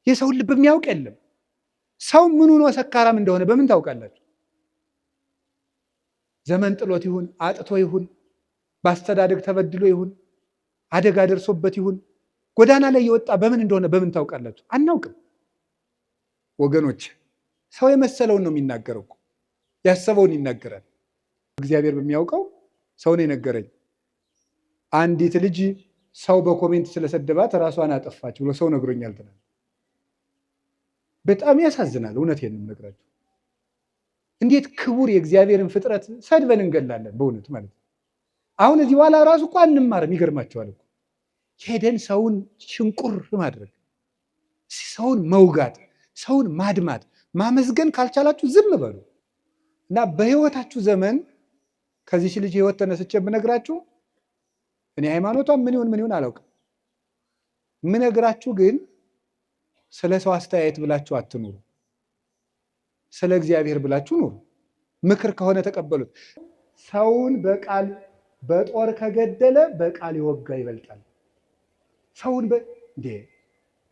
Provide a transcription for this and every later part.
የሰው ልብ የሚያውቅ የለም። ሰው ምን ሆኖ ሰካራም እንደሆነ በምን ታውቃላችሁ? ዘመን ጥሎት ይሁን አጥቶ ይሁን በአስተዳደግ ተበድሎ ይሁን አደጋ ደርሶበት ይሁን ጎዳና ላይ የወጣ በምን እንደሆነ በምን ታውቃላችሁ? አናውቅም ወገኖች። ሰው የመሰለውን ነው የሚናገረው፣ ያሰበውን ይናገራል። እግዚአብሔር በሚያውቀው ሰው ነው የነገረኝ። አንዲት ልጅ ሰው በኮሜንት ስለሰደባት ራሷን አጠፋች ብሎ ሰው ነግሮኛል ትናንት። በጣም ያሳዝናል። እውነቴን ነው የምነግራችሁ። እንዴት ክቡር የእግዚአብሔርን ፍጥረት ሰድበን እንገላለን በእውነት ማለት ነው። አሁን እዚህ በኋላ ራሱ እኮ አንማርም። ይገርማቸዋል እኮ ሄደን ሰውን ሽንቁር ማድረግ፣ ሰውን መውጋት፣ ሰውን ማድማት፣ ማመስገን ካልቻላችሁ ዝም በሉ እና በህይወታችሁ ዘመን ከዚች ልጅ ህይወት ተነስቼ የምነግራችሁ እኔ ሃይማኖቷን ምን ይሁን አላውቅም። የምነግራችሁ ግን ስለ ሰው አስተያየት ብላችሁ አትኑሩ። ስለ እግዚአብሔር ብላችሁ ኑሩ። ምክር ከሆነ ተቀበሉት። ሰውን በቃል በጦር ከገደለ በቃል የወጋ ይበልጣል። ሰውን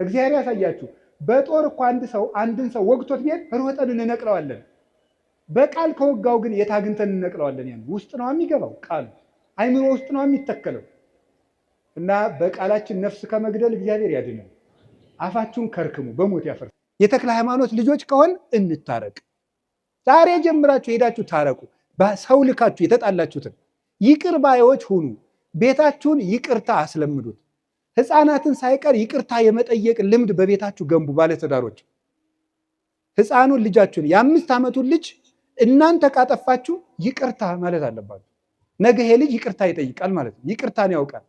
እግዚአብሔር ያሳያችሁ። በጦር እኮ አንድን ሰው ወግቶት ቢሄድ ሮጠን እንነቅለዋለን። በቃል ከወጋው ግን የት አግኝተን እንነቅለዋለን? ያን ውስጥ ነው የሚገባው ቃሉ፣ አይምሮ ውስጥ ነው የሚተከለው። እና በቃላችን ነፍስ ከመግደል እግዚአብሔር ያድነን። አፋችሁን ከርክሙ በሞት ያፈርስ። የተክለ ሃይማኖት ልጆች ከሆን እንታረቅ። ዛሬ ጀምራችሁ ሄዳችሁ ታረቁ። ሰው ልካችሁ የተጣላችሁትን ይቅር ባዮች ሁኑ። ቤታችሁን ይቅርታ አስለምዱት። ህፃናትን ሳይቀር ይቅርታ የመጠየቅ ልምድ በቤታችሁ ገንቡ። ባለትዳሮች ህፃኑን ልጃችሁን የ5 ዓመቱን ልጅ እናንተ ካጠፋችሁ ይቅርታ ማለት አለባችሁ። ነገ ይሄ ልጅ ይቅርታ ይጠይቃል ማለት ነው። ይቅርታን ያውቃል።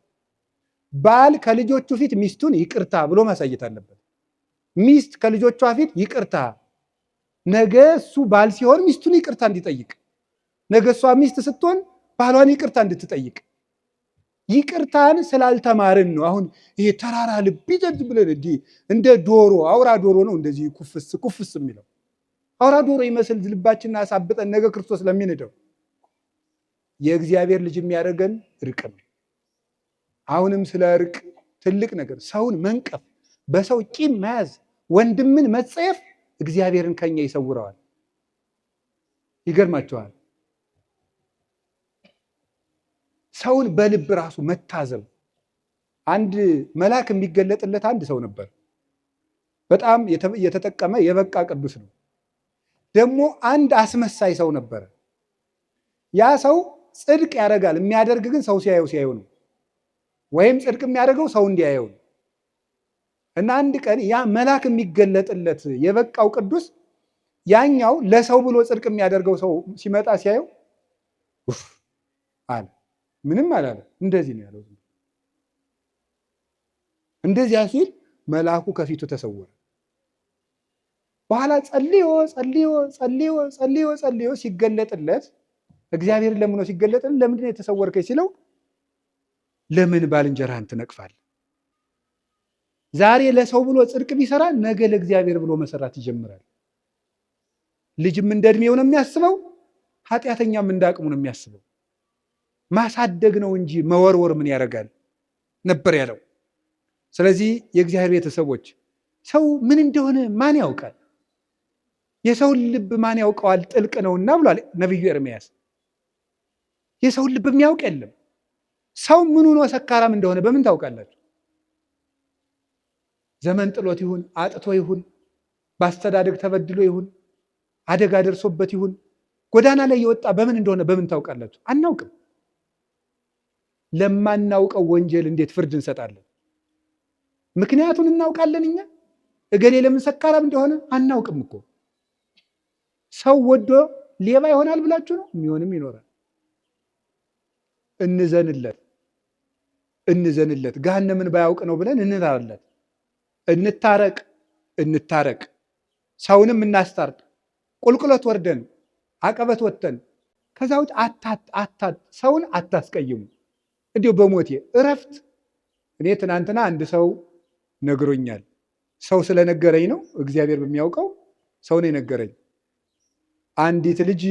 ባል ከልጆቹ ፊት ሚስቱን ይቅርታ ብሎ ማሳየት አለበት። ሚስት ከልጆቿ ፊት ይቅርታ፣ ነገ እሱ ባል ሲሆን ሚስቱን ይቅርታ እንዲጠይቅ፣ ነገ እሷ ሚስት ስትሆን ባሏን ይቅርታ እንድትጠይቅ። ይቅርታን ስላልተማርን ነው አሁን ይሄ ተራራ ልብ ይዘድ ብለን እንደ ዶሮ አውራ ዶሮ ነው እንደዚህ ኩፍስ የሚለው። አውራ ዶሮ ይመስል ልባችንን አሳብጠን ነገ ክርስቶስ ለሚንደው። የእግዚአብሔር ልጅ የሚያደርገን እርቅ ነው። አሁንም ስለ እርቅ ትልቅ ነገር፣ ሰውን መንቀፍ፣ በሰው ቂም መያዝ፣ ወንድምን መጸየፍ እግዚአብሔርን ከኛ ይሰውረዋል። ይገርማቸዋል። ሰውን በልብ ራሱ መታዘብ። አንድ መልአክ የሚገለጥለት አንድ ሰው ነበር። በጣም የተጠቀመ የበቃ ቅዱስ ነው። ደግሞ አንድ አስመሳይ ሰው ነበረ። ያ ሰው ጽድቅ ያደርጋል። የሚያደርግ ግን ሰው ሲያየው ነው። ወይም ጽድቅ የሚያደርገው ሰው እንዲያየው ነው። እና አንድ ቀን ያ መልአክ የሚገለጥለት የበቃው ቅዱስ ያኛው ለሰው ብሎ ጽድቅ የሚያደርገው ሰው ሲመጣ ሲያየው አለ። ምንም አላለ። እንደዚህ ነው ያለው። እንደዚያ ሲል መልአኩ ከፊቱ ተሰወረ። በኋላ ጸልዮ ሲገለጥለት እግዚአብሔር ለምኖ ሲገለጥለት ለምንድን ነው የተሰወርከኝ ሲለው ለምን ባልንጀራህን ትነቅፋለህ? ዛሬ ለሰው ብሎ ጽድቅ ቢሰራ ነገ ለእግዚአብሔር ብሎ መሰራት ይጀምራል። ልጅም እንደ እድሜው ነው የሚያስበው፣ ኃጢአተኛም እንደ አቅሙ ነው የሚያስበው። ማሳደግ ነው እንጂ መወርወር ምን ያደርጋል ነበር ያለው። ስለዚህ የእግዚአብሔር ቤተሰቦች ሰው ምን እንደሆነ ማን ያውቃል? የሰውን ልብ ማን ያውቀዋል? ጥልቅ ነውና ብሏል ነቢዩ ኤርምያስ። የሰውን ልብ የሚያውቅ የለም። ሰው ምን ሆኖ ሰካራም እንደሆነ በምን ታውቃላችሁ? ዘመን ጥሎት ይሁን አጥቶ ይሁን በአስተዳደግ ተበድሎ ይሁን አደጋ ደርሶበት ይሁን ጎዳና ላይ የወጣ በምን እንደሆነ በምን ታውቃላችሁ? አናውቅም። ለማናውቀው ወንጀል እንዴት ፍርድ እንሰጣለን? ምክንያቱን እናውቃለን። እኛ እገሌ ለምን ሰካራም እንደሆነ አናውቅም እኮ። ሰው ወዶ ሌባ ይሆናል ብላችሁ ነው? የሚሆንም ይኖራል። እንዘንለት ገሃነምን ባያውቅ ነው ብለን እንራራለት። እንታረቅ፣ ሰውንም እናስታርቅ። ቁልቁለት ወርደን አቀበት ወጥተን ከዛ ውጭ ሰውን አታስቀይሙ። እንዲሁ በሞቴ እረፍት። እኔ ትናንትና አንድ ሰው ነግሮኛል። ሰው ስለነገረኝ ነው፣ እግዚአብሔር በሚያውቀው ሰው ነው የነገረኝ። አንዲት ልጅ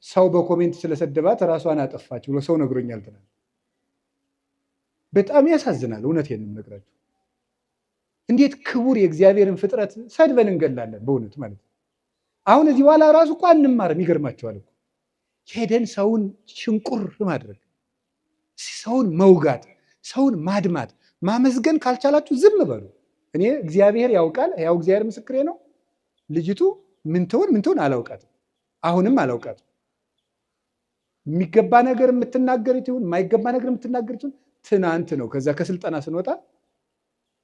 ሰው በኮሜንት ስለሰደባት ራሷን አጠፋች ብሎ ሰው ነግሮኛል ትናንት። በጣም ያሳዝናል። እውነቴን ነው የምነግራችሁ። እንዴት ክቡር የእግዚአብሔርን ፍጥረት ሰድበን እንገላለን? በእውነት ማለት ነው። አሁን እዚህ በኋላ ራሱ እኮ አንማርም። ይገርማቸዋል እኮ ሄደን ሰውን ሽንቁር ማድረግ፣ ሰውን መውጋት፣ ሰውን ማድማት፣ ማመስገን ካልቻላችሁ ዝም በሉ። እኔ እግዚአብሔር ያውቃል፣ ያው እግዚአብሔር ምስክሬ ነው። ልጅቱ ምን ትሆን አላውቃትም፣ አሁንም አላውቃትም። የሚገባ ነገር የምትናገሩት ይሁን የማይገባ ነገር የምትናገሩት ይሁን። ትናንት ነው ከዛ ከስልጠና ስንወጣ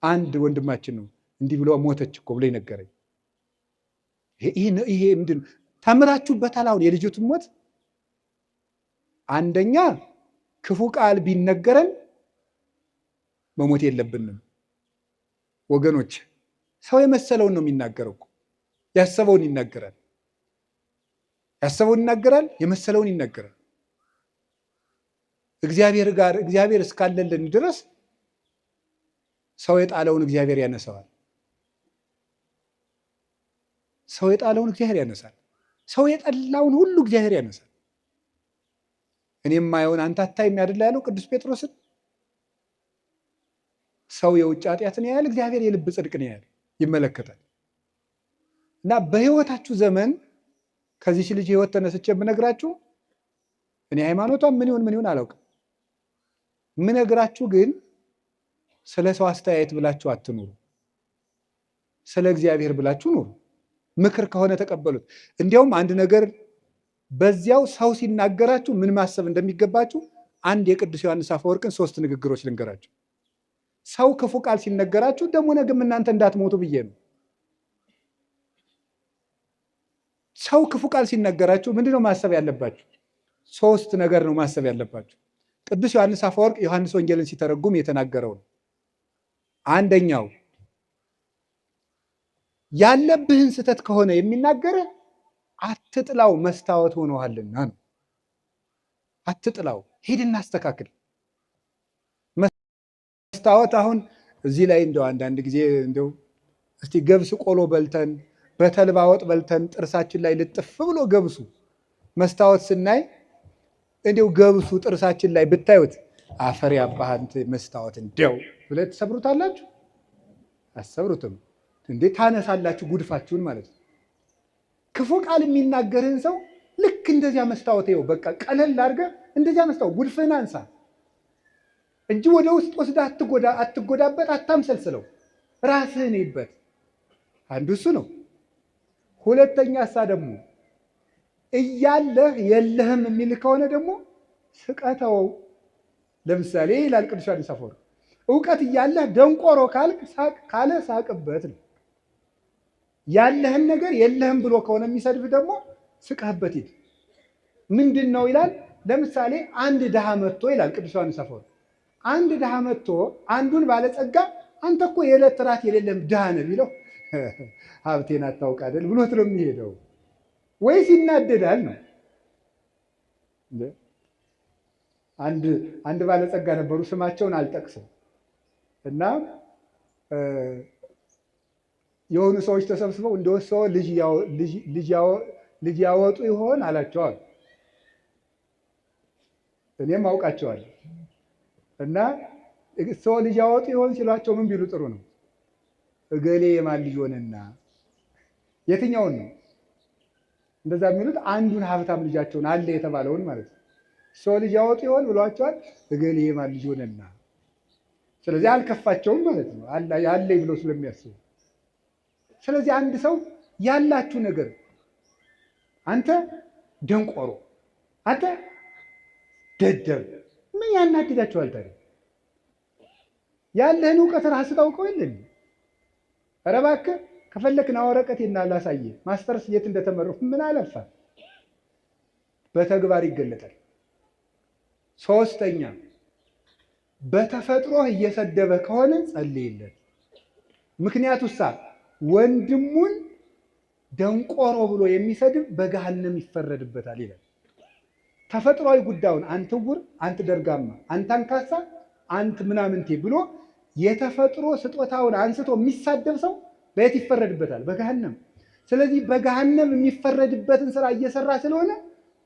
አንድ ወንድማችን ነው እንዲህ ብሎ ሞተች እኮ ብሎ ነገረኝ። ይሄ ምንድን ተምራችሁበታል? አሁን የልጅቱን ሞት አንደኛ ክፉ ቃል ቢነገረን መሞት የለብንም ወገኖች። ሰው የመሰለውን ነው የሚናገረው እኮ ያሰበውን ይናገራል፣ የመሰለውን ይናገራል። እግዚአብሔር እስካለልን ድረስ ሰው የጣለውን እግዚአብሔር ያነሳዋል። ሰው የጣለውን እግዚአብሔር ያነሳል። ሰው የጠላውን ሁሉ እግዚአብሔር ያነሳል። እኔ የማየውን አንተ አታይም አይደል ያለው ቅዱስ ጴጥሮስን። ሰው የውጭ ኃጢአትን ያያል፣ እግዚአብሔር የልብ ጽድቅን ያያል፣ ይመለከታል። እና በህይወታችሁ ዘመን ከዚች ልጅ ህይወት ተነስቼ የምነግራችሁ እኔ ሃይማኖቷን ምን ይሁን አላውቅም። የምነግራችሁ ግን ስለ ሰው አስተያየት ብላችሁ አትኑሩ፣ ስለ እግዚአብሔር ብላችሁ ኑሩ። ምክር ከሆነ ተቀበሉት። እንዲያውም አንድ ነገር በዚያው ሰው ሲናገራችሁ ምን ማሰብ እንደሚገባችሁ አንድ የቅዱስ ዮሐንስ አፈወርቅን 3 ንግግሮች ልንገራችሁ። ሰው ክፉ ቃል ሲነገራችሁ ደግሞ ነገም እናንተ እንዳትሞቱ ብዬ ነው። ሰው ክፉ ቃል ሲነገራችሁ ምንድነው ማሰብ ያለባችሁ? 3 ነገር ነው ማሰብ ያለባችሁ። ቅዱስ ዮሐንስ አፈወርቅ ዮሐንስ ወንጌልን ሲተረጉም የተናገረው ነው። አንደኛው ያለብህን ስህተት ከሆነ የሚናገርህ አትጥላው፣ መስታወት ሆኖሃልና ነው። አትጥላው፣ ሄድና አስተካክል። መስታወት አሁን እዚህ ላይ እንደው አንዳንድ ጊዜ እንደው እስቲ ገብስ ቆሎ በልተን በተልባ ወጥ በልተን ጥርሳችን ላይ ልጥፍ ብሎ ገብሱ መስታወት ስናይ እንደው ገብሱ ጥርሳችን ላይ ብታዩት አፈር ያባህንት መስታወት እንደው ብለ ተሰብሩታላችሁ? አሰብሩትም እንዴ? ታነሳላችሁ ጉድፋችሁን ማለት ነው። ክፉ ቃል የሚናገርህን ሰው ልክ እንደዚያ መስታወት ይኸው በቃ ቀለል አድርገህ እንደዚያ መስታወት ጉድፍህን አንሳ እንጂ ወደ ውስጥ ወስደህ አትጎዳበት፣ አታምሰልስለው፣ ራስህን ይበት። አንዱ እሱ ነው። ሁለተኛ እሳ ደግሞ እያለህ የለህም የሚል ከሆነ ደግሞ ስቀተው። ለምሳሌ ይላል ቅዱስ ዮሐንስ አፈወርቅ እውቀት እያለህ ደንቆሮ ካለ ሳቅበት ነው። ያለህን ነገር የለህም ብሎ ከሆነ የሚሰድብ ደግሞ ስቀህበት ሂድ። ምንድን ነው ይላል። ለምሳሌ አንድ ድሃ መጥቶ ይላል ቅዱስ ዮሐንስ አፈወርቅ አንድ ድሃ መጥቶ አንዱን ባለጸጋ አንተ እኮ የዕለት ራት የሌለም ድሃ ነህ ቢለው ሀብቴን አታውቅ አይደል ብሎት ነው የሚሄደው ወይስ ይናደዳል ነው? አንድ ባለጸጋ ነበሩ፣ ስማቸውን አልጠቅስም እና የሆኑ ሰዎች ተሰብስበው እንደወሰው ልጅ ያወጡ ይሆን አላቸዋል። እኔም አውቃቸዋለሁ። እና ሰው ልጅ ያወጡ ይሆን ሲሏቸው ምን ቢሉ ጥሩ ነው? እገሌ የማን ልጅ ሆነና። የትኛውን ነው እንደዛ የሚሉት? አንዱን ሀብታም ልጃቸውን አለ የተባለውን ማለት ነው። ሰው ልጅ ያወጡ ይሆን ብሏቸዋል። እገሌ የማን ልጅ ሆነና። ስለዚህ አልከፋቸውም ማለት ነው አለኝ ብለው ስለሚያስቡ። ስለዚህ አንድ ሰው ያላችሁ ነገር አንተ ደንቆሮ፣ አንተ ደደብ ምን ያናድዳችኋል ታዲያ? ያለህን እውቀት ራስህ ታውቀው የለን? ኧረ እባክህ ከፈለክና ወረቀቴና ላሳየህ ማስተርስ የት እንደተመረኩ ምን አለፋ። በተግባር ይገለጣል። ሶስተኛ በተፈጥሮ እየሰደበ ከሆነ ጸልይለት። ምክንያቱሳ ወንድሙን ደንቆሮ ብሎ የሚሰድብ በገሃነም ይፈረድበታል ይላል። ተፈጥሯዊ ጉዳዩን አንተ ዕውር፣ አንተ ደርጋማ፣ አንተ አንካሳ፣ አንተ ምናምንቴ ብሎ የተፈጥሮ ስጦታውን አንስቶ የሚሳደብ ሰው በየት ይፈረድበታል? በገሃነም። ስለዚህ በገሃነም የሚፈረድበትን ስራ እየሰራ ስለሆነ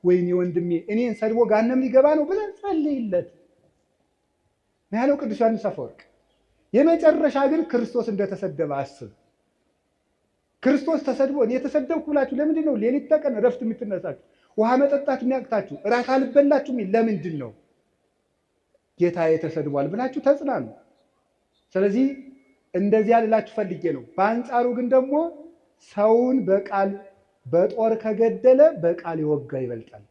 ወይኔ ወንድሜ እኔን ሰድቦ ገሃነም ሊገባ ነው ብለን ጸልይለት ነው ያለው ቅዱስ ዮሐንስ አፈወርቅ። የመጨረሻ ግን ክርስቶስ እንደተሰደበ አስብ። ክርስቶስ ተሰድቦ እኔ የተሰደብኩ ብላችሁ ለምንድን ነው ሌሊት ተቀን እረፍት የምትነሳችሁ? ውሃ መጠጣት የሚያቅታችሁ? እራት አልበላችሁም? ለምንድን ነው? ጌታዬ ተሰድቧል ብላችሁ ተጽናኑ። ስለዚህ እንደዚያ ልላችሁ ፈልጌ ነው። በአንጻሩ ግን ደግሞ ሰውን በቃል በጦር ከገደለ በቃል የወጋ ይበልጣል።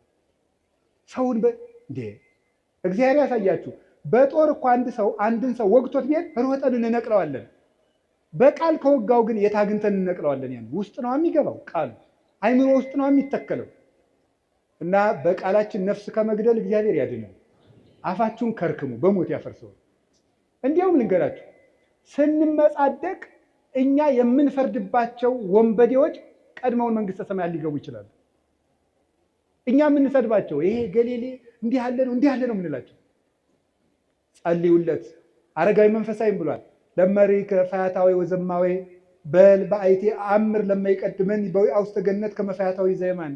ሰውን እንዴ እግዚአብሔር ያሳያችሁ። በጦር እኮ አንድን ሰው ወግቶት ቢሄድ ሮጠን እንነቅለዋለን። በቃል ከወጋው ግን የት አግኝተን እንነቅለዋለን? ያን ውስጥ ነው የሚገባው ቃሉ፣ አይምሮ ውስጥ ነው የሚተከለው። እና በቃላችን ነፍስ ከመግደል እግዚአብሔር ያድናል። አፋችሁን ከርክሙ በሞት ያፈርሰዋል። እንዲያውም ልንገራችሁ፣ ስንመጻደቅ እኛ የምንፈርድባቸው ወንበዴዎች ቀድመውን መንግስተ ሰማያት ሊገቡ ይችላሉ። እኛ የምንሰድባቸው ይሄ ገሌሌ እንዲህ ያለ ነው እንዲህ ያለ ነው የምንላቸው፣ ጸልዩለት። አረጋዊ መንፈሳዊም ብሏል፣ ለመሪከ ፈያታዊ ወዘማዊ በል በአይቴ አምር ለማይቀድመን በውስተ ገነት ከመፈያታዊ ዘየማን።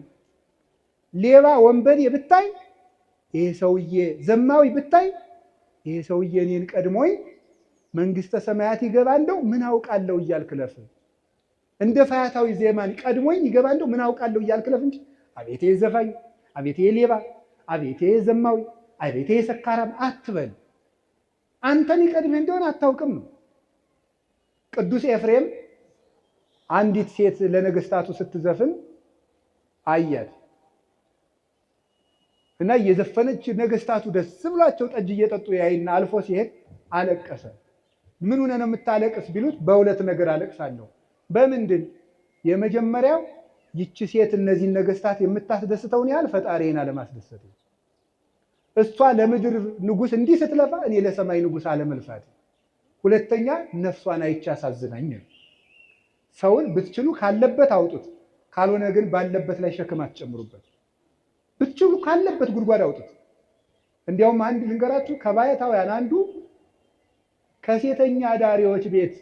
ሌባ ወንበዴ ብታይ ይሄ ሰውዬ፣ ዘማዊ ብታይ ይሄ ሰውዬ እኔን ቀድሞኝ መንግስተ ሰማያት ይገባ እንደው ምን አውቃለሁ እያልክ ለፍ። እንደ ፈያታዊ ዘየማን ቀድሞኝ ይገባ እንደው ምን አውቃለሁ እያልክ ለፍ እንጂ አቤቴ ዘፋኝ፣ አቤቴ ሌባ፣ አቤቴ ዘማዊ፣ አቤቴ ሰካራም አትበል። አንተን ይቀድምህ እንደሆነ አታውቅም ነው። ቅዱስ ኤፍሬም አንዲት ሴት ለነገስታቱ ስትዘፍን አያት እና እየዘፈነች ነገስታቱ ደስ ብሏቸው ጠጅ እየጠጡ ያይና አልፎ ሲሄድ አለቀሰ። ምን ሆነ ነው የምታለቅስ ቢሉት በሁለት ነገር አለቅሳለሁ። በምንድን? የመጀመሪያው ይቺ ሴት እነዚህን ነገስታት የምታስደስተውን ያህል ፈጣሪዬን አለማስደሰት፣ እሷ ለምድር ንጉስ እንዲህ ስትለፋ እኔ ለሰማይ ንጉስ አለመልፋት። ሁለተኛ ነፍሷን አይቼ አሳዝናኝ። ሰውን ብትችሉ ካለበት አውጡት፣ ካልሆነ ግን ባለበት ላይ ሸክም አትጨምሩበት። ብትችሉ ካለበት ጉድጓድ አውጡት። እንዲያውም አንድ ልንገራችሁ፣ ከባሕታውያን አንዱ ከሴተኛ አዳሪዎች ቤት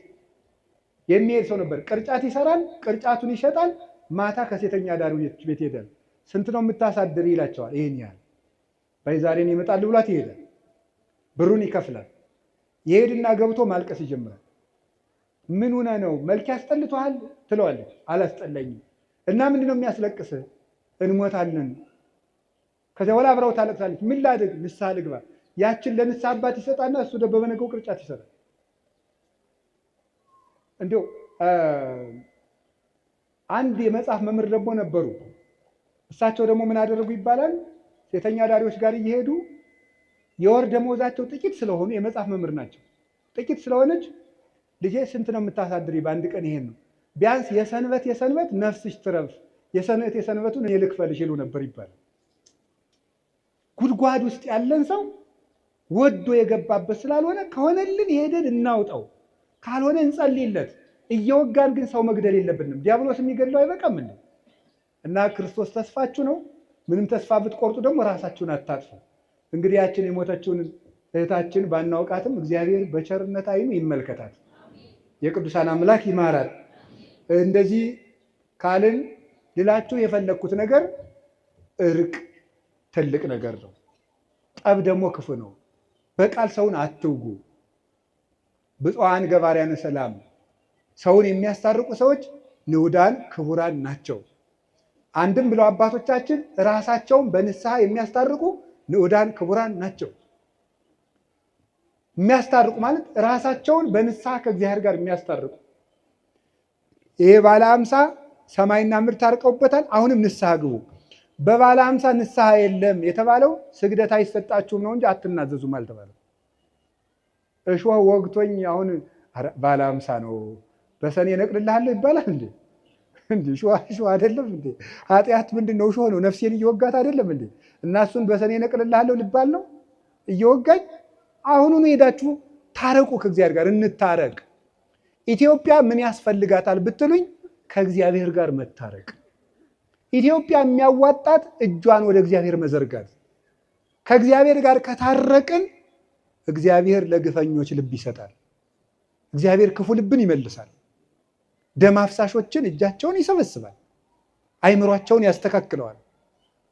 የሚሄድ ሰው ነበር። ቅርጫት ይሰራል፣ ቅርጫቱን ይሸጣል። ማታ ከሴተኛ አዳሪዎች ቤት ይሄዳል። ስንት ነው የምታሳድር ይላቸዋል። ይሄን ያህል በዛሬን ይመጣል ብሏት ይሄዳል። ብሩን ይከፍላል። ይሄድና ገብቶ ማልቀስ ይጀምራል። ምን ሆነ ነው? መልክ ያስጠልቷል ትለዋለች። አላስጠላኝም። እና ምንድን ነው የሚያስለቅስህ? እንሞታለን። ከዚያ በኋላ አብረው ታለቅሳለች። ምን ላድርግ? ንስሐ ልግባ። ያችን ለንስሐ አባት ይሰጣና እሱ ደግሞ በበነገው ቅርጫት ይሰራል። እንዲሁ አንድ የመጽሐፍ መምህር ደግሞ ነበሩ። እሳቸው ደግሞ ምን አደረጉ ይባላል? ሴተኛ አዳሪዎች ጋር እየሄዱ የወር ደመወዛቸው ጥቂት ስለሆኑ የመጽሐፍ መምህር ናቸው። ጥቂት ስለሆነች ልጄ ስንት ነው የምታሳድሪ? በአንድ ቀን ይሄን ነው። ቢያንስ የሰንበት ነፍስሽ ትረፍ፣ የሰንበቱን እኔ ልክፈልሽ ይሉ ነበር ይባላል። ጉድጓድ ውስጥ ያለን ሰው ወዶ የገባበት ስላልሆነ ከሆነልን ሄደን እናውጣው፣ ካልሆነ እንጸልይለት። እየወጋን ግን ሰው መግደል የለብንም። ዲያብሎስ የሚገድለው አይበቃም እንዴ? እና ክርስቶስ ተስፋችሁ ነው። ምንም ተስፋ ብትቆርጡ ደግሞ ራሳችሁን አታጥፉ። እንግዲህ ያችን የሞተችውን እህታችን ባናውቃትም እግዚአብሔር በቸርነት ዓይኑ ይመልከታት። የቅዱሳን አምላክ ይማራል። እንደዚህ ካልን ልላችሁ የፈለግኩት ነገር እርቅ ትልቅ ነገር ነው። ጠብ ደግሞ ክፉ ነው። በቃል ሰውን አትውጉ። ብፁዓን ገባርያነ ሰላም፣ ሰውን የሚያስታርቁ ሰዎች ንዑዳን ክቡራን ናቸው። አንድም ብለው አባቶቻችን ራሳቸውን በንስሐ የሚያስታርቁ ንዑዳን ክቡራን ናቸው። የሚያስታርቁ ማለት ራሳቸውን በንስሐ ከእግዚአብሔር ጋር የሚያስታርቁ። ይሄ ባለ 50 ሰማይና ምድር ታርቀውበታል። አሁንም ንስሐ ግቡ። በባለ 50 ንስሐ የለም የተባለው ስግደት አይሰጣችሁም ነው እንጂ አትናዘዙም አልተባለም። እሾህ ወግቶኝ አሁን ባለ 50 ነው በሰኔ እነቅልልሃለሁ ይባላል እንዴ? እንዴ እሾህ አይደለም እንዴ? ኃጢአት ምንድን ነው? እሾህ ነው። ነፍሴን እየወጋት አይደለም እንዴ? እና እሱን በሰኔ እነቅልልሃለሁ ልባል ነው እየወጋኝ? አሁኑኑ ሄዳችሁ ታረቁ፣ ከእግዚአብሔር ጋር እንታረቅ። ኢትዮጵያ ምን ያስፈልጋታል ብትሉኝ፣ ከእግዚአብሔር ጋር መታረቅ። ኢትዮጵያ የሚያዋጣት እጇን ወደ እግዚአብሔር መዘርጋት። ከእግዚአብሔር ጋር ከታረቅን እግዚአብሔር ለግፈኞች ልብ ይሰጣል። እግዚአብሔር ክፉ ልብን ይመልሳል። ደም አፍሳሾችን እጃቸውን ይሰበስባል። አይምሯቸውን ያስተካክለዋል።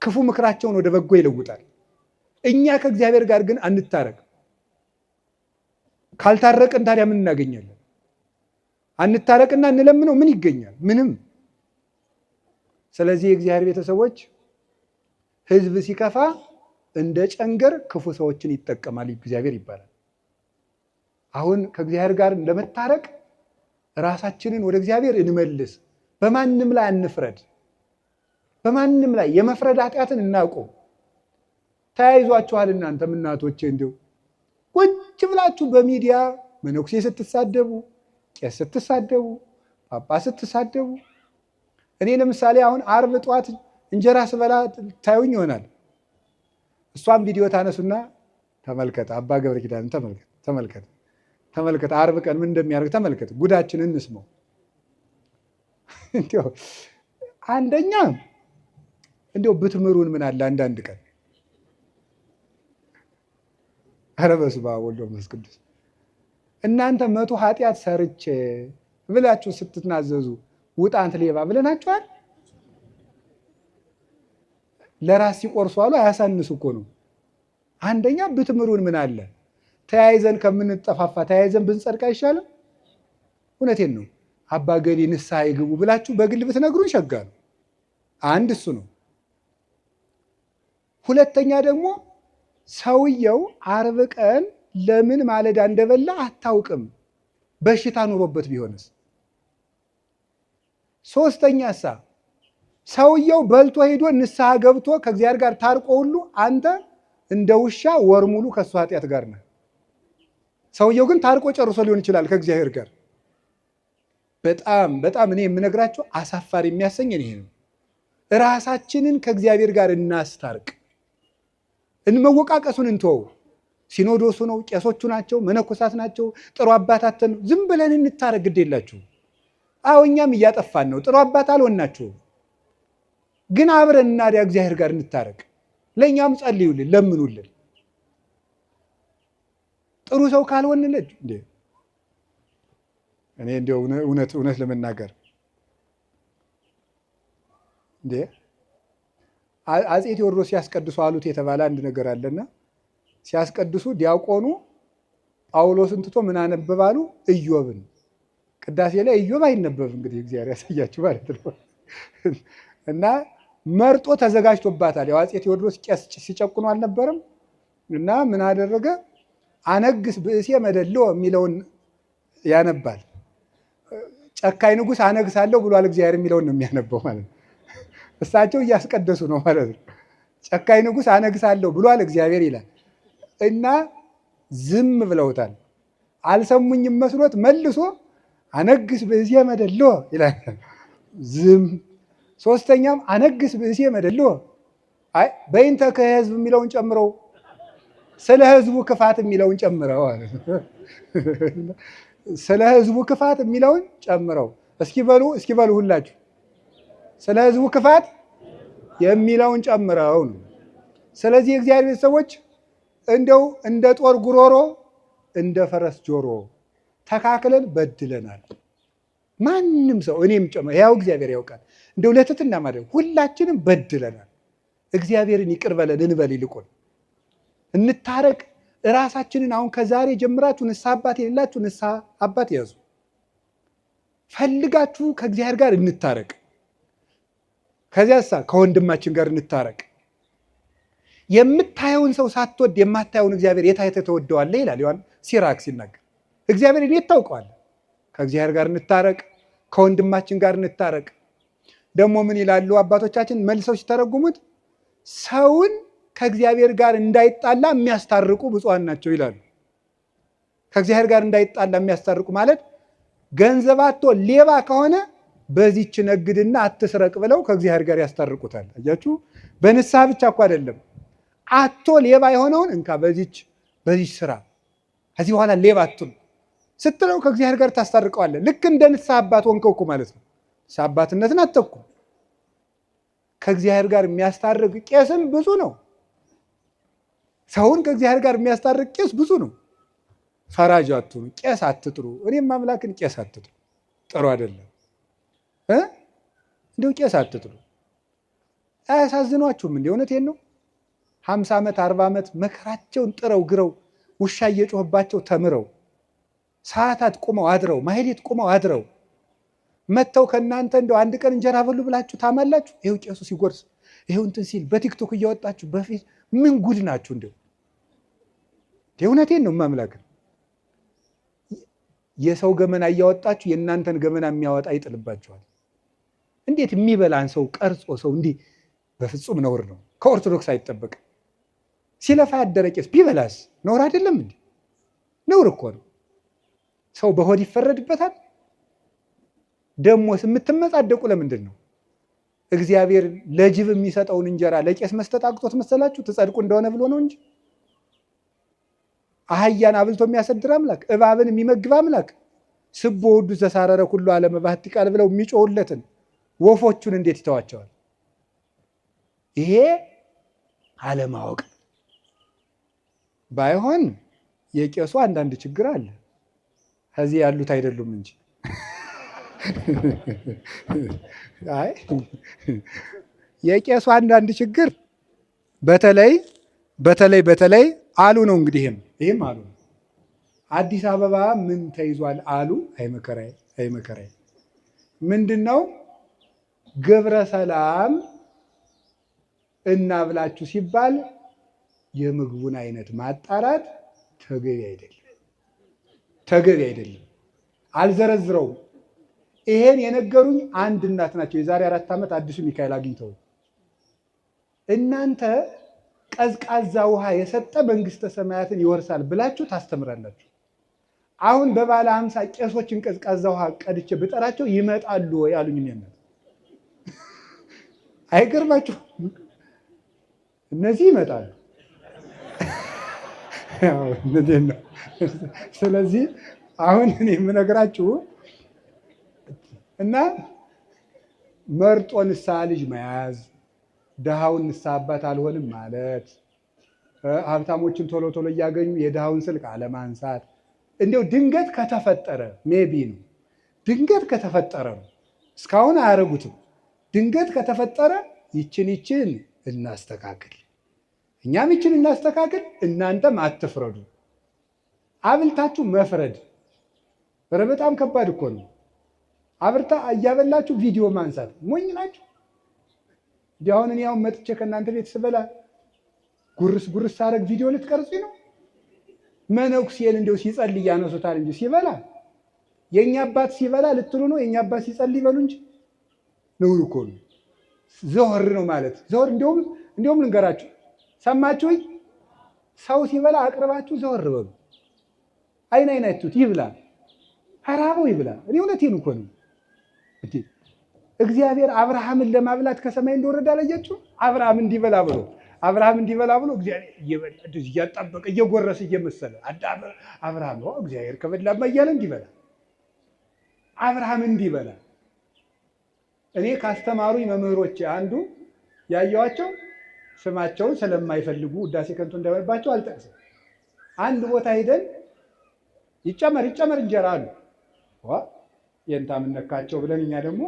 ክፉ ምክራቸውን ወደ በጎ ይለውጣል። እኛ ከእግዚአብሔር ጋር ግን አንታረቅ። ካልታረቅን ታዲያ ምን እናገኛለን? አንታረቅና እንለምነው ምን ይገኛል? ምንም። ስለዚህ የእግዚአብሔር ቤተሰቦች ሕዝብ ሲከፋ እንደ ጨንገር ክፉ ሰዎችን ይጠቀማል እግዚአብሔር ይባላል። አሁን ከእግዚአብሔር ጋር ለመታረቅ ራሳችንን ወደ እግዚአብሔር እንመልስ። በማንም ላይ አንፍረድ። በማንም ላይ የመፍረድ ኃጢአትን እናቁም። ተያይዟችኋል። እናንተም እናቶቼ እንዲሁ ቁጭ ብላችሁ በሚዲያ መነኩሴ ስትሳደቡ፣ ቄስ ስትሳደቡ፣ ጳጳስ ስትሳደቡ። እኔ ለምሳሌ አሁን ዓርብ ጠዋት እንጀራ ስበላ ታዩኝ ይሆናል። እሷም ቪዲዮ ታነሱና ተመልከት፣ አባ ገብረ ኪዳን ተመልከት፣ ዓርብ ቀን ምን እንደሚያደርግ ተመልከት፣ ጉዳችንን እንስማው። እንዲያው አንደኛ እንዲያው ብትምሩን ምን አለ አንዳንድ ቀን። ኧረ በስመ አብ ወወልድ ወመንፈስ ቅዱስ። እናንተ 100 ኃጢአት ሰርቼ ብላችሁ ስትናዘዙ ውጣ አንተ ሌባ ብለናችኋል? ለራስ ሲቆርሱ አሉ አያሳንሱ እኮ ነው። አንደኛ ብትምሩን ምን አለ፣ ተያይዘን ከምንጠፋፋ ተያይዘን ብንጸድቅ አይሻልም? እውነቴን ነው። አባ ገሌ ንስሐ ይግቡ ብላችሁ በግል ብትነግሩን ሸጋ ነው። አንድ እሱ ነው። ሁለተኛ ደግሞ ሰውየው ዓርብ ቀን ለምን ማለዳ እንደበላ አታውቅም፣ በሽታ ኑሮበት ቢሆንስ? ሶስተኛሳ ሰውየው በልቶ ሄዶ ንስሐ ገብቶ ከእግዚአብሔር ጋር ታርቆ ሁሉ አንተ እንደ ውሻ ወር ሙሉ ከእሱ ኃጢአት ጋር ነህ። ሰውየው ግን ታርቆ ጨርሶ ሊሆን ይችላል ከእግዚአብሔር ጋር። በጣም በጣም እኔ የምነግራቸው አሳፋሪ የሚያሰኝን ይሄ ነው። ራሳችንን ከእግዚአብሔር ጋር እናስታርቅ። እንመወቃቀሱን እንተወው። ሲኖዶሱ ነው፣ ቄሶቹ ናቸው፣ መነኮሳት ናቸው፣ ጥሩ አባታትን ዝም ብለን እንታረቅ። ግድ የላችሁ። አዎ እኛም እያጠፋን ነው። ጥሩ አባት አልሆናችሁም፣ ግን አብረን እናዲያ እግዚአብሔር ጋር እንታረቅ። ለእኛም ጸልዩልን፣ ለምኑልን። ጥሩ ሰው ካልሆንለት እንዴ እኔ እንደው እውነት ለመናገር እንዴ አፄ ቴዎድሮስ ሲያስቀድሱ አሉት የተባለ አንድ ነገር አለና ሲያስቀድሱ ዲያቆኑ ጳውሎስን ትቶ ምን አነበባሉ? ኢዮብን። ቅዳሴ ላይ ኢዮብ አይነበብም። እንግዲህ እግዚአብሔር ያሳያችሁ ማለት ነው። እና መርጦ ተዘጋጅቶባታል። ያው አፄ ቴዎድሮስ ቄስ ሲጨቁኑ አልነበረም? እና ምን አደረገ? አነግስ ብእሴ መደሎ የሚለውን ያነባል። ጨካኝ ንጉሥ አነግሳለሁ ብሏል እግዚአብሔር የሚለውን ነው የሚያነበው ማለት ነው። እሳቸው እያስቀደሱ ነው ማለት ነው። ጨካኝ ንጉሥ አነግሳለሁ ብሏል እግዚአብሔር ይላል እና ዝም ብለውታል። አልሰሙኝም መስሎት መልሶ አነግስ ብእሴ መደሎ ይላል። ዝም። ሶስተኛም አነግስ ብእሴ መደሎ አይ በይንተ ከህዝብ የሚለውን ጨምረው ስለ ህዝቡ ክፋት የሚለውን ጨምረው አለ። ስለ ህዝቡ ክፋት የሚለውን ጨምረው እስኪ በሉ ሁላችሁ ስለ ህዝቡ ክፋት የሚለውን ጨምረው ነው። ስለዚህ የእግዚአብሔር ቤተሰቦች እንደው እንደ ጦር ጉሮሮ እንደ ፈረስ ጆሮ ተካክለን በድለናል። ማንም ሰው እኔም ጨምሮ ያው እግዚአብሔር ያውቃል። እንደው ለትትና ማለት ሁላችንም በድለናል። እግዚአብሔርን ይቅር በለን እንበል። ይልቁን እንታረቅ። ራሳችንን አሁን ከዛሬ ጀምራችሁ ንስሐ አባት የሌላችሁ ንስሐ አባት ያዙ። ፈልጋችሁ ከእግዚአብሔር ጋር እንታረቅ። ከዚያሳ ከወንድማችን ጋር እንታረቅ። የምታየውን ሰው ሳትወድ የማታየውን እግዚአብሔር የት አይተህ ተወደዋለህ ይላል ዮሐንስ ሲራክ ሲናገር። እግዚአብሔርን የት ታውቀዋለህ? ከእግዚአብሔር ጋር እንታረቅ፣ ከወንድማችን ጋር እንታረቅ። ደግሞ ምን ይላሉ አባቶቻችን መልሰው ሲተረጉሙት? ሰውን ከእግዚአብሔር ጋር እንዳይጣላ የሚያስታርቁ ብፁዓን ናቸው ይላሉ። ከእግዚአብሔር ጋር እንዳይጣላ የሚያስታርቁ ማለት ገንዘብ አጥቶ ሌባ ከሆነ በዚች ነግድና አትስረቅ ብለው ከእግዚአብሔር ጋር ያስታርቁታል። አያችሁ፣ በንስሐ ብቻ እኮ አይደለም። አጥቶ ሌባ የሆነውን እንካ በዚች ስራ ከዚህ በኋላ ሌባ አትሁን ስትለው ከእግዚአብሔር ጋር ታስታርቀዋለህ። ልክ እንደ ንስሐ አባት ሆንከው እኮ ማለት ነው። ንስሐ አባትነትን አተኩ። ከእግዚአብሔር ጋር የሚያስታርቅ ቄስም ብዙ ነው። ሰውን ከእግዚአብሔር ጋር የሚያስታርቅ ቄስ ብዙ ነው። ፈራጅ አትሁኑ፣ ቄስ አትጥሩ። እኔም አምላክን ቄስ አትጥሩ፣ ጥሩ አይደለም። እንደው ቄስ አትጥሩ። አያሳዝኗችሁም? እንደ እውነቴን ነው። 50 ዓመት 40 ዓመት መከራቸውን ጥረው ግረው ውሻ እየጮህባቸው ተምረው ሰዓታት ቁመው አድረው ማህሌት ቁመው አድረው መጥተው ከእናንተ እንደው አንድ ቀን እንጀራ በሉ ብላችሁ ታማላችሁ? ይኸው ቄሱ ሲጎርስ ይኸው እንትን ሲል በቲክቶክ እያወጣችሁ በፊት ምን ጉድ ናችሁ? እንደው እውነቴን ነው ማምላክ። የሰው ገመና እያወጣችሁ የእናንተን ገመና የሚያወጣ ይጥልባችኋል። እንዴት የሚበላን ሰው ቀርጾ ሰው እንዲህ በፍጹም ነውር ነው። ከኦርቶዶክስ አይጠበቅም። ሲለፋ ያደረ ቄስ ቢበላስ ነውር አይደለም እንዴ? ነውር እኮ ነው። ሰው በሆድ ይፈረድበታል። ደሞስ የምትመጻደቁ ለምንድን ነው? እግዚአብሔር ለጅብ የሚሰጠውን እንጀራ ለቄስ መስጠት አቅቶት መሰላችሁ? ትጸድቁ እንደሆነ ብሎ ነው እንጂ አህያን አብልቶ የሚያሰድር አምላክ፣ እባብን የሚመግብ አምላክ፣ ስቦ ውዱ ዘሳረረ ሁሉ ዓለም ባህቲ ቃል ብለው የሚጮሁለትን ወፎቹን እንዴት ይተዋቸዋል? ይሄ አለማወቅ። ባይሆን የቄሱ አንዳንድ ችግር አለ፣ ከዚህ ያሉት አይደሉም እንጂ አይ የቄሱ አንዳንድ ችግር በተለይ አሉ ነው። እንግዲህ ይህም አሉ አዲስ አበባ ምን ተይዟል አሉ። አይመከራይ ምንድን ነው? ግብረ ሰላም እናብላችሁ ሲባል የምግቡን አይነት ማጣራት ተገቢ አይደለም። አልዘረዝረውም። ይሄን የነገሩኝ አንድ እናት ናቸው። የዛሬ 4 ዓመት አዲሱ ሚካኤል አግኝተው እናንተ ቀዝቃዛ ውሃ የሰጠ መንግስተ ሰማያትን ይወርሳል ብላችሁ ታስተምራላችሁ። አሁን በባለ 50 ቄሶችን ቀዝቃዛ ውሃ ቀድቼ ብጠራቸው ይመጣሉ ወይ አሉኝ። እናት አይገርማችሁ? እነዚህ ይመጣሉ። ስለዚህ አሁን እኔ የምነግራችሁ እና መርጦ ንስሐ ልጅ መያዝ፣ ድሃውን ንስሐ አባት አልሆንም ማለት፣ ሀብታሞችን ቶሎ ቶሎ እያገኙ የድሃውን ስልክ አለማንሳት። እንዲያው ድንገት ከተፈጠረ ሜቢ ነው። ድንገት ከተፈጠረ ነው። እስካሁን አያረጉትም። ድንገት ከተፈጠረ ይችን እናስተካክል፣ እኛም ይችን እናስተካክል፣ እናንተም አትፍረዱ። አብልታችሁ መፍረድ በጣም ከባድ እኮ ነው። አብርታ እያበላችሁ ቪዲዮ ማንሳት ሞኝ ናችሁ። አሁን እኔ አሁን መጥቼ ከእናንተ ቤት ስበላ ጉርስ ሳረግ ቪዲዮ ልትቀርጹኝ ነው? መነኩሴን እንደው ሲጸልይ ያነሱታል እንጂ ሲበላ የኛ አባት ሲበላ ልትሉ ነው? የኛ አባት ሲጸልይ ይበሉ እንጂ ነው እኮ ነው። ዘወር ነው ማለት ዘወር። እንደውም ልንገራችሁ፣ ሰማችሁኝ? ሰው ሲበላ አቅርባችሁ ዘወር በሉ። አይናችሁት ይብላ፣ ሀራበው ይብላ። እኔ እውነቴን እኮ ነው። እግዚአብሔር አብርሃምን ለማብላት ከሰማይ እንደወረደ አላያችሁ? አብርሃም እንዲበላ ብሎ እግዚአብሔር እየበላ እያጣበቀ እየጎረሰ እየመሰለ አብርሃም እግዚአብሔር ከበላማ እያለ እንዲበላ አብርሃም እንዲበላ። እኔ ካስተማሩኝ መምህሮቼ አንዱ ያየዋቸው ስማቸውን ስለማይፈልጉ ውዳሴ ከንቱ እንዳይሆንባቸው አልጠቅስም። አንድ ቦታ ሄደን ይጨመር እንጀራ አሉ። የንታ ምነካቸው ብለን እኛ ደግሞ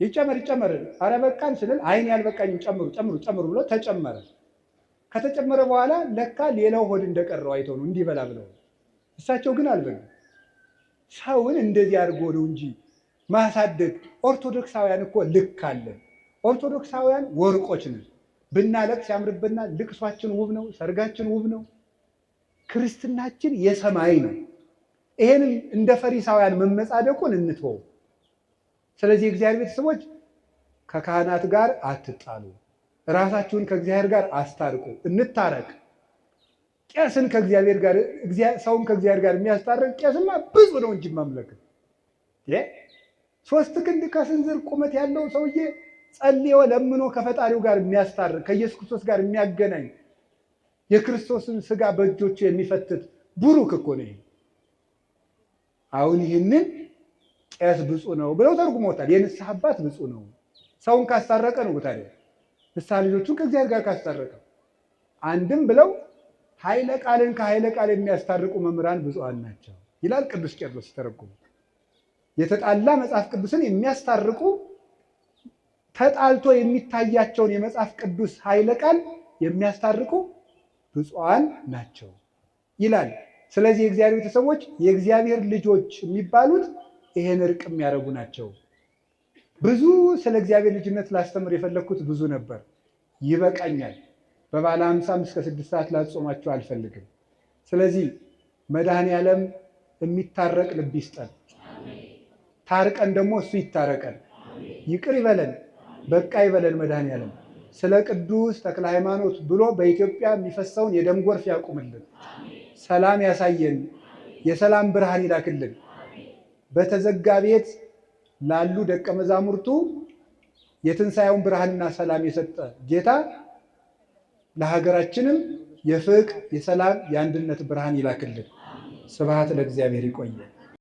ይጨመር አረ በቃን ስንል አይን ያልበቃኝም ጨምሩ ብሎ ተጨመረ። ከተጨመረ በኋላ ለካ ሌላው ሆድ እንደቀረው አይተው ነው እንዲበላ ብለው። እሳቸው ግን አልበሉ። ሰውን እንደዚህ አድርጎ ነው እንጂ ማሳደግ። ኦርቶዶክሳውያን እኮ ልክ አለን። ኦርቶዶክሳውያን ወርቆች ነን። ብናለቅስ ያምርብናል። ልቅሷችን ውብ ነው። ሰርጋችን ውብ ነው። ክርስትናችን የሰማይ ነው። ይሄንን እንደ ፈሪሳውያን መመጻደቁን እንትወው። ስለዚህ የእግዚአብሔር ቤተሰቦች ከካህናት ጋር አትጣሉ፣ ራሳችሁን ከእግዚአብሔር ጋር አስታርቁ። እንታረቅ። ቄስን ከእግዚአብሔር ጋር ሰውን ከእግዚአብሔር ጋር የሚያስታርቅ ቄስማ ብዙ ነው እንጂ ማምለክ 3 ክንድ ከስንዝር ቁመት ያለው ሰውዬ ጸልዮ ለምኖ ከፈጣሪው ጋር የሚያስታርቅ ከኢየሱስ ክርስቶስ ጋር የሚያገናኝ የክርስቶስን ስጋ በእጆቹ የሚፈትት ቡሩክ እኮ ነው። አሁን ይህንን ቄስ ብፁዕ ነው ብለው ተርጉሞታል። የንስሐ አባት ብፁዕ ነው፣ ሰውን ካስታረቀ ነው። ታዲያ ንስሐ ልጆቹን ከእግዚአብሔር ጋር ካስታረቀ አንድም ብለው ኃይለ ቃልን ከኃይለ ቃል የሚያስታርቁ መምህራን ብፁዓን ናቸው ይላል ቅዱስ ቄርሎስ ሲተረጉሙ። የተጣላ መጽሐፍ ቅዱስን የሚያስታርቁ ተጣልቶ የሚታያቸውን የመጽሐፍ ቅዱስ ኃይለ ቃል የሚያስታርቁ ብፁዓን ናቸው ይላል። ስለዚህ የእግዚአብሔር ቤተሰቦች የእግዚአብሔር ልጆች የሚባሉት ይሄን እርቅ የሚያደርጉ ናቸው። ብዙ ስለ እግዚአብሔር ልጅነት ላስተምር የፈለግኩት ብዙ ነበር። ይበቃኛል። በባለ 50 እስከ 6 ሰዓት ላጾማችሁ አልፈልግም። ስለዚህ መድኃኔዓለም የሚታረቅ ልብ ይስጠን። ታርቀን ደግሞ እሱ ይታረቀን፣ ይቅር ይበለን፣ በቃ ይበለን። መድኃኔዓለም ስለ ቅዱስ ተክለ ሃይማኖት ብሎ በኢትዮጵያ የሚፈሰውን የደም ጎርፍ ያቁምልን፣ ሰላም ያሳየን፣ የሰላም ብርሃን ይላክልን። በተዘጋ ቤት ላሉ ደቀ መዛሙርቱ የትንሣኤውን ብርሃንና ሰላም የሰጠ ጌታ ለሀገራችንም የፍቅር፣ የሰላም፣ የአንድነት ብርሃን ይላክልን። ስብሐት ለእግዚአብሔር። ይቆየ